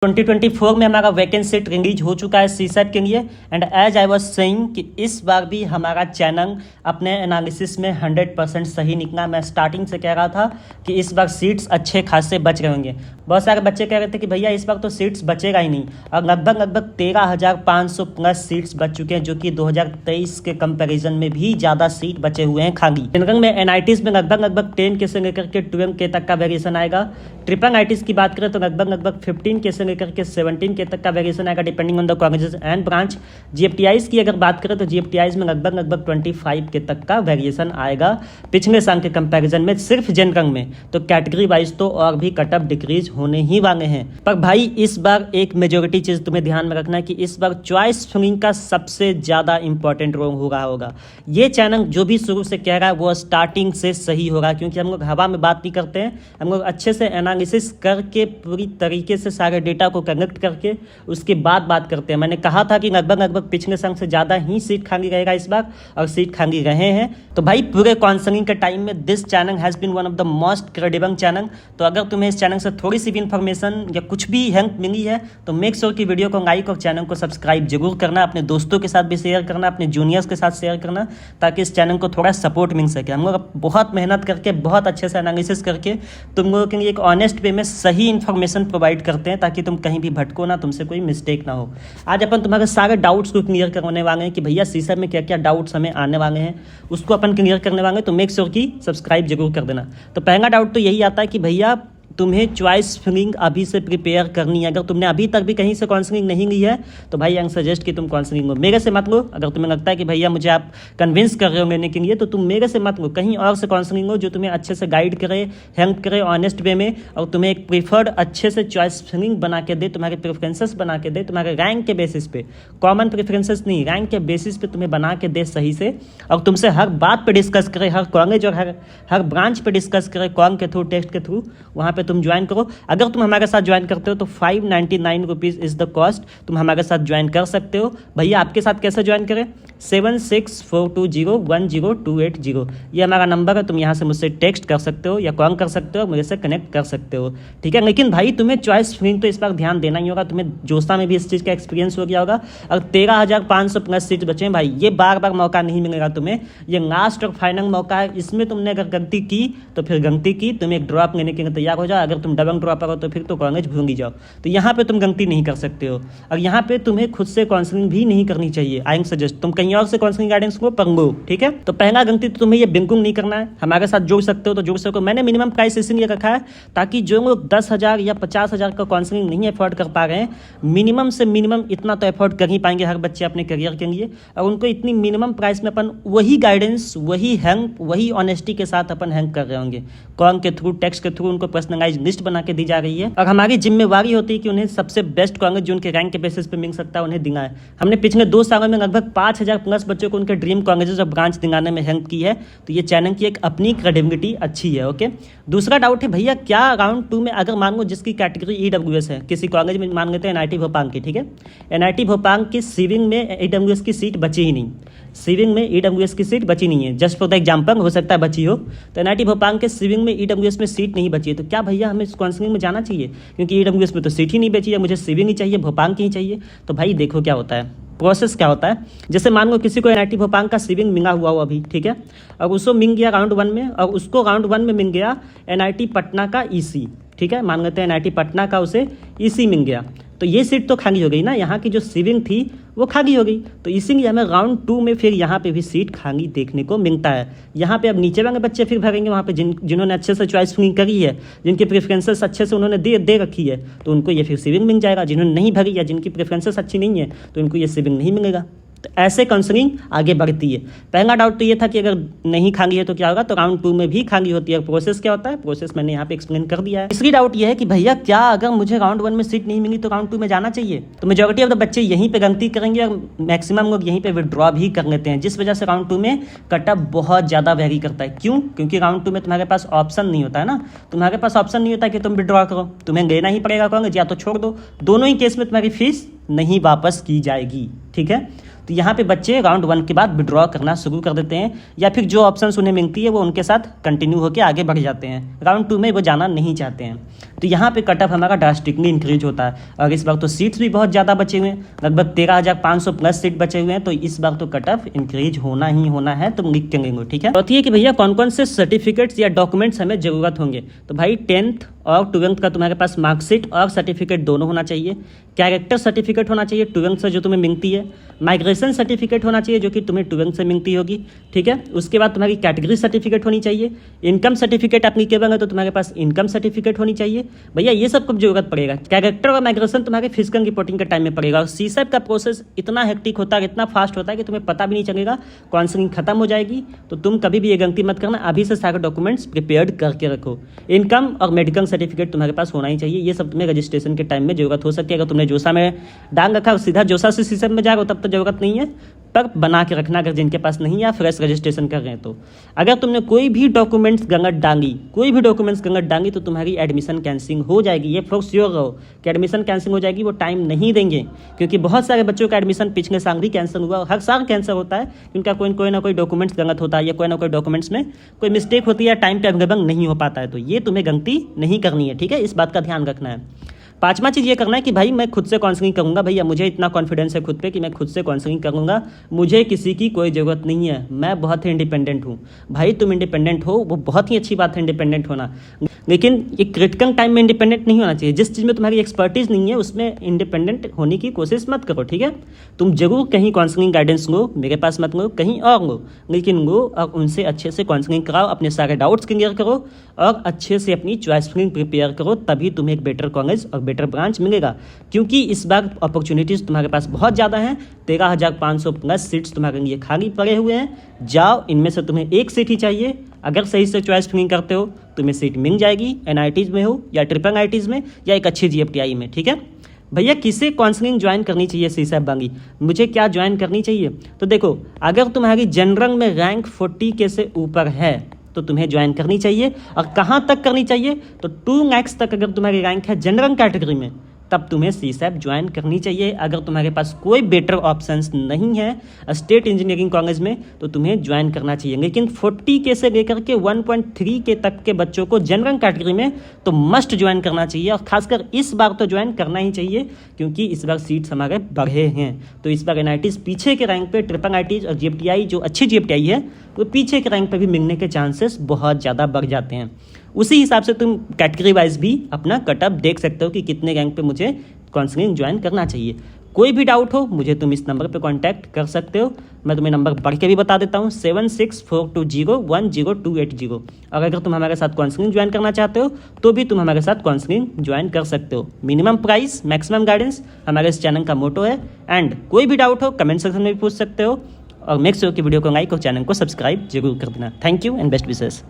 2024 में हमारा vacancy release हो चुका है सीसेट के लिए। And as I was saying कि इस बार भी हमारा चैनल अपने एनालिसिस में 100% सही निकला। मैं स्टार्टिंग से कह रहा था कि इस बार सीट्स अच्छे खासे बच रहे होंगे। बहुत सारे बच्चे कह रहे थे कि भैया इस बार तो सीट्स बचेगा ही नहीं, और लगभग 13,500 प्लस सीट्स बच चुके हैं, जो कि 2023 के कंपैरिजन में भी ज़्यादा सीट बचे हुए हैं खाली। जनरल में एनआईटीज़ में लगभग 10 के से लेकर के 12 के तक का वेरिएशन आएगा। ट्रिपल आईटीज़ की बात करें तो लगभग 15 के से लेकर के 17 के तक का वेरिएशन आएगा, depending on the colleges and branch. GFTIs की अगर बात करें तो जीएफटीआईज में लगभग 25 के तक का वेरिएशन आएगा पिछले साल के कंपैरिजन में, सिर्फ जनरल में। तो कैटेगरी वाइज तो और भी कट ऑफ डिक्रीज होने ही वाले हैं। पर भाई इस बार एक मेजोरिटी चीज़ तुम्हें ध्यान में रखना है कि इस बार चॉइस फिलिंग का सबसे ज़्यादा इंपॉर्टेंट रोल हो रहा होगा। ये चैनल जो भी शुरू से कह रहा है वो स्टार्टिंग से सही होगा, क्योंकि हम लोग हवा में बात नहीं करते हैं। हम लोग अच्छे से एनालिसिस करके पूरी तरीके से सारे डेटा को कनेक्ट करके उसके बाद बात करते हैं। मैंने कहा था कि लगभग पिछले साल से ज़्यादा ही सीट खाली रहेगा इस बार, और सीट खाली रहे हैं। तो भाई पूरे काउंसलिंग के टाइम में this channel has been one of the most credible channel. तो अगर तुम्हें इस चैनल से थोड़ी सी भी इन्फॉर्मेशन या कुछ भी हेल्प मिली है तो मेक श्योर कि वीडियो को लाइक और चैनल को सब्सक्राइब जरूर करना। अपने दोस्तों के साथ भी शेयर करना, अपने जूनियर्स के साथ शेयर करना, ताकि इस चैनल को थोड़ा सपोर्ट मिल सके। हम लोग बहुत मेहनत करके, बहुत अच्छे से एनालिसिस करके तुम लोगों के लिए एक ऑनेस्ट वे में सही इन्फॉर्मेशन प्रोवाइड करते हैं, ताकि तुम कहीं भी भटको ना, तुमसे कोई मिस्टेक ना हो। आज अपन तुम्हारे सारे डाउट्स को क्लियर करने वाले हैं कि भैया सीसेट में क्या क्या डाउट्स हमें आने वाले हैं, उसको अपन क्लियर करने वाले हैं। तो मेक श्योर कि सब्सक्राइब जरूर कर देना। तो पहला डाउट तो यही आता है कि भैया तुम्हें चॉइस फिलिंग अभी से प्रिपेयर करनी है। अगर तुमने अभी तक भी कहीं से काउंसलिंग नहीं ली है तो भाई आई सजेस्ट कि तुम काउंसलिंग लो, मेरे से मत लो। अगर तुम्हें लगता है कि भैया मुझे आप कन्विंस कर रहे हो लेने के लिए, तो तुम मेरे से मत लो, कहीं और से काउंसलिंग लो जो तुम्हें अच्छे से गाइड करे, हेल्प करे ऑनेस्ट वे में, और तुम्हें एक प्रीफर्ड अच्छे से चॉइस फिलिंग बना के दे, तुम्हारे प्रेफरेंसेस बना के दे, तुम्हारे रैंक के बेसिस पे, कॉमन प्रेफरेंसेस नहीं, रैंक के बेसिस पे तुम्हें बना के दे सही से, और तुमसे हर बात पे डिस्कस करे, हर कॉलेज और हर ब्रांच पे डिस्कस करे, कॉम के थ्रू, टेस्ट के थ्रू, वहाँ पे तुम ज्वाइन करो। अगर तुम हमारे साथ ज्वाइन करते हो तो 599 रुपीज़ इज़ द कॉस्ट। तुम हमारे साथ ज्वाइन कर सकते हो। भैया आपके साथ कैसे ज्वाइन करें? 7642010280 ये हमारा नंबर है। तुम यहाँ से मुझसे टेक्स्ट कर सकते हो या कॉल कर सकते हो, मुझे से कनेक्ट कर सकते हो, ठीक है। लेकिन भाई तुम्हें चॉइस फिलिंग तो इस बार ध्यान देना ही होगा। तुम्हें जोसा में भी इस चीज़ का एक्सपीरियंस हो गया होगा। और 13,500 प्लस सीट बचे हैं भाई, ये बार बार मौका नहीं मिलेगा तुम्हें। ये लास्ट और फाइनल मौका है। इसमें तुमने अगर गलती की तो फिर गलती की, तुम एक ड्रॉप लेने के लिए तैयार हो जाओ। अगर तुम डबल ड्रॉपर हो तो फिर तो कॉलेज भूल ही जाओ। तो यहाँ पे तुम गलती नहीं कर सकते हो, और यहाँ पे तुम्हें खुद से काउंसलिंग भी नहीं करनी चाहिए। आई सजेस्ट तुम कहीं और से काउंसलिंग गाइडेंस को पंगो, ठीक है। तो पहला गलती तो तुम्हें ये बिल्कुल नहीं करना है। हमारे साथ जुड़ सकते हो तो जुड़ सको। मैंने मिनिमम प्राइस इसलिए रखा है ताकि जो लोग 10,000 या 50,000 का काउंसलिंग नहीं अफोर्ड कर पा रहे हैं, मिनिमम से मिनिमम इतना तो अफोर्ड कर ही पाएंगे हर बच्चे अपने करियर के लिए, और उनको इतनी मिनिमम प्राइस में अपन वही गाइडेंस, वही हेल्प, वही ऑनेस्टी के साथ अपन हेल्प कर रहे होंगे। कॉल के थ्रू, टेक्स्ट के थ्रू उनको पर्सनलाइज लिस्ट बना के दी जा रही है, और हमारी जिम्मेवारी होती है कि उन्हें सबसे बेस्ट कॉलेज जो उनके रैंक के बेसिस पे मिल सकता है उन्हें दिलाएं। हमने पिछले 2 सालों में लगभग 5,000 प्लस बच्चों को उनके ड्रीम कॉलेजेस और ब्रांच दिलाने में हेल्प की है। तो ये चैनल की एक अपनी क्रेडिबिलिटी अच्छी है, ओके। दूसरा डाउट है भैया क्या राउंड 2 में अगर मान लो जिसकी कैटेगरी ईडब्ल्यूएस है, किसी कॉलेज में मान लेते हैं एनआईटी भोपाल की, ठीक है, एनआईटी भोपाल की सिविल में ईडब्ल्यूएस की सीट बची ही नहीं, सिविल में ईडब्ल्यूएस की सीट बची नहीं है। जस्ट फॉर द एग्जाम्पल, हो सकता है बची हो, तो एनआईटी भोपाल के सिविल में ईडब्ल्यूएस में सीट नहीं बची है, तो क्या भैया हमें इस काउंसलिंग में जाना चाहिए? क्योंकि ईडब्ल्यूएस में तो सीट ही नहीं बची है, मुझे सिविल ही चाहिए, भोपाल की ही चाहिए। तो भाई देखो क्या होता है, प्रोसेस क्या होता है। जैसे मान लो किसी को एनआईटी भोपाल का सिविल मिला हुआ हो अभी, ठीक है, और उसको मिल गया राउंड 1 में, और उसको राउंड 1 में मिल गया एनआईटी पटना का ईसी, ठीक है, मान लेते हैं एनआईटी पटना का उसे ईसी मिल गया, तो ये सीट तो खाली हो गई ना, यहाँ की जो सिविल थी वो खाली हो गई। तो इसीलिए हमें राउंड 2 में फिर यहाँ पे भी सीट खाली देखने को मिलता है। यहाँ पे अब नीचे वाले बच्चे फिर भरेंगे, वहाँ पे जिन्होंने अच्छे से चॉइस फिलिंग करी है, जिनकी प्रेफरेंसेस अच्छे से उन्होंने दे रखी है, तो उनको ये फिर सिविल मिल जाएगा। जिन्होंने नहीं भरी या जिनकी प्रेफरेंसेस अच्छी नहीं है तो उनको ये सिविल नहीं मिलेगा। तो ऐसे काउंसलिंग आगे बढ़ती है। पहला डाउट तो ये था कि अगर नहीं खाली है तो क्या होगा, तो राउंड 2 में भी खाली होती है। प्रोसेस क्या होता है, प्रोसेस मैंने यहाँ पे एक्सप्लेन कर दिया है। तीसरी डाउट ये है कि भैया क्या अगर मुझे राउंड 1 में सीट नहीं मिली तो राउंड 2 में जाना चाहिए? तो मेजॉरिटी ऑफ द बच्चे यहीं पे गलती करेंगे, और मैक्सिमम लोग यहीं पे विड्रॉ भी कर लेते हैं, जिस वजह से राउंड 2 में कटअप बहुत ज़्यादा वेरी करता है। क्यों? क्योंकि राउंड 2 में तुम्हारे पास ऑप्शन नहीं होता है ना, तुम्हारे पास ऑप्शन नहीं होता कि तुम विड्रॉ करो, तुम्हें लेना ही पड़ेगा कॉलेज या तो छोड़ दो। दोनों ही केस में तुम्हारी फीस नहीं वापस की जाएगी, ठीक है। तो यहाँ पे बच्चे राउंड 1 के बाद विड्रॉ करना शुरू कर देते हैं, या फिर जो ऑप्शंस उन्हें मिलती है वो उनके साथ कंटिन्यू होकर आगे बढ़ जाते हैं, राउंड 2 में वो जाना नहीं चाहते हैं। तो यहाँ पे कट ऑफ हमारा ड्रास्टिकली इंक्रीज होता है। और इस बार तो सीट्स भी बहुत ज़्यादा बचे हुए हैं, लगभग 13,500 प्लस सीट बचे हुए हैं, तो इस बार तो कट ऑफ इंक्रीज होना ही होना है, तो लिख के लेंगे, ठीक है। चौथी है कि भैया कौन कौन से सर्टिफिकेट्स या डॉक्यूमेंट्स हमें ज़रूरत होंगे। तो भाई 10th और 12th का तुम्हारे पास मार्कशीट और सर्टिफिकेट दोनों होना चाहिए, कैरेक्टर सर्टिफिकेट होना चाहिए 12th से जो तुम्हें मिलती है, माइग्रेशन सर्टिफिकेट होना चाहिए जो कि तुम्हें 12th से मिलती होगी, ठीक है। उसके बाद तुम्हारी कैटेगरी सर्टिफिकेट होनी चाहिए, इनकम सर्टिफिकेट एप्लीकेबल है तो तुम्हारे पास इनकम सर्टिफिकेट होनी चाहिए। भैया ये सब कब जरूरत पड़ेगा, कैरेक्टर और माइग्रेशन तुम्हारे फिजिकल रिपोर्टिंग के टाइम में पड़ेगा। और सीसैप का प्रोसेस इतना हेक्टिक होता है, इतना फास्ट होता है कि तुम्हें पता भी नहीं चलेगा काउंसलिंग खत्म हो जाएगी। तो तुम कभी भी ये गलती मत करना, अभी से सारे डॉक्यूमेंट्स प्रिपेयर्ड करके रखो। इनकम और मेडिकल सर्टिफिकेट तुम्हारे पास होना ही चाहिए, ये सब तुम्हें रजिस्ट्रेशन के टाइम में जरूरत हो सकती है। अगर तुमने जोसा में डाल रखा और सीधा जोसा से सीसैप में जाओ तब तो जरूरत नहीं है, पर बना के रखना अगर जिनके पास नहीं या फ्रेश रजिस्ट्रेशन कर रहे हैं तो। अगर तुमने कोई भी डॉक्यूमेंट्स गलत डाली तो तुम्हारी एडमिशन कैंसिलिंग हो जाएगी, ये फॉर श्योर रहो कि एडमिशन कैंसिल हो जाएगी। वो टाइम नहीं देंगे, क्योंकि बहुत सारे बच्चों का एडमिशन पिछले साल भी कैंसिल हुआ, हर साल कैंसिल होता है, उनका कोई ना कोई डॉक्यूमेंट्स गलत होता है या कोई ना कोई डॉक्यूमेंट्स में कोई मिस्टेक होती है, टाइम पे अवेलेबल नहीं हो पाता है। तो ये तुम्हें गलती नहीं करनी है, ठीक है, इस बात का ध्यान रखना है। पांचवा चीज़ ये करना है कि भाई मैं खुद से काउंसलिंग करूंगा, भैया मुझे इतना कॉन्फिडेंस है खुद पे कि मैं खुद से काउंसलिंग करूंगा, मुझे किसी की कोई ज़रूरत नहीं है, मैं बहुत ही इंडिपेंडेंट हूँ। भाई तुम इंडिपेंडेंट हो, वो बहुत ही अच्छी बात है इंडिपेंडेंट होना, लेकिन ये क्रिटिकल टाइम में इंडिपेंडेंट नहीं होना चाहिए। जिस चीज़ में तुम्हारी एक्सपर्टीज़ नहीं है उसमें इंडिपेंडेंट होने की कोशिश मत करो, ठीक है। तुम जरूर कहीं काउंसलिंग गाइडेंस लो, मेरे पास मत लो, कहीं और लो, लेकिन लो और उनसे अच्छे से काउंसलिंग कराओ, अपने सारे डाउट्स क्लियर करो और अच्छे से अपनी चॉइस फिलिंग प्रिपेयर करो, तभी तुम्हें एक बेटर कॉलेज और बेटर ब्रांच मिलेगा। क्योंकि इस बार अपॉर्चुनिटीज़ तुम्हारे पास बहुत ज़्यादा हैं, 13,500 प्लस सीट्स तुम्हारे लिए खाली पड़े हुए हैं। जाओ, इनमें से तुम्हें एक सीट ही चाहिए, अगर सही से चॉइस फिलिंग करते हो तुम्हें सीट मिल जाएगी, NITs में हो या ट्रिपल IITs में या एक अच्छी GFTI में, ठीक है। भैया किसे काउंसलिंग ज्वाइन करनी चाहिए सीसैप बांगी, मुझे क्या ज्वाइन करनी चाहिए। तो देखो, अगर तुम्हारी जनरल में रैंक 40 के से ऊपर है तो तुम्हें ज्वाइन करनी चाहिए। और कहाँ तक करनी चाहिए, तो 2 lakhs तक अगर तुम्हारी रैंक है जनरल कैटेगरी में तब तुम्हें सीसैप ज्वाइन करनी चाहिए। अगर तुम्हारे पास कोई बेटर ऑप्शंस नहीं है स्टेट इंजीनियरिंग कॉलेज में तो तुम्हें ज्वाइन करना चाहिए। लेकिन 40 के से लेकर के 1.3 के तक के बच्चों को जनरल कैटेगरी में तो मस्ट ज्वाइन करना चाहिए, और खासकर इस बार तो ज्वाइन करना ही चाहिए क्योंकि इस बार सीट्स हमारे बढ़े हैं। तो इस बार NITs पीछे के रैंक पे, ट्रिपल IITs और GFTI जो अच्छी GFTI है वो पीछे के रैंक पे भी मिलने के चांसेस बहुत ज़्यादा बढ़ जाते हैं। उसी हिसाब से तुम कैटेगरी वाइज भी अपना कटअप देख सकते हो कि कितने रैंक पे मुझे काउंसलिंग ज्वाइन करना चाहिए। कोई भी डाउट हो मुझे तुम इस नंबर पे कांटेक्ट कर सकते हो, मैं तुम्हें नंबर पढ़ के भी बता देता हूँ 7642010280। और अगर तुम हमारे साथ काउंसलिंग ज्वाइन करना चाहते हो तो भी तुम हमारे साथ काउंसलिंग ज्वाइन कर सकते हो। मिनिमम प्राइस मैक्सिमम गाइडेंस हमारे इस चैनल का मोटो है। एंड कोई भी डाउट हो कमेंट सेक्शन में भी पूछ सकते हो, और मेक श्योर कि वीडियो को लाइक और चैनल को सब्सक्राइब जरूर कर देना। Thank you and best wishes.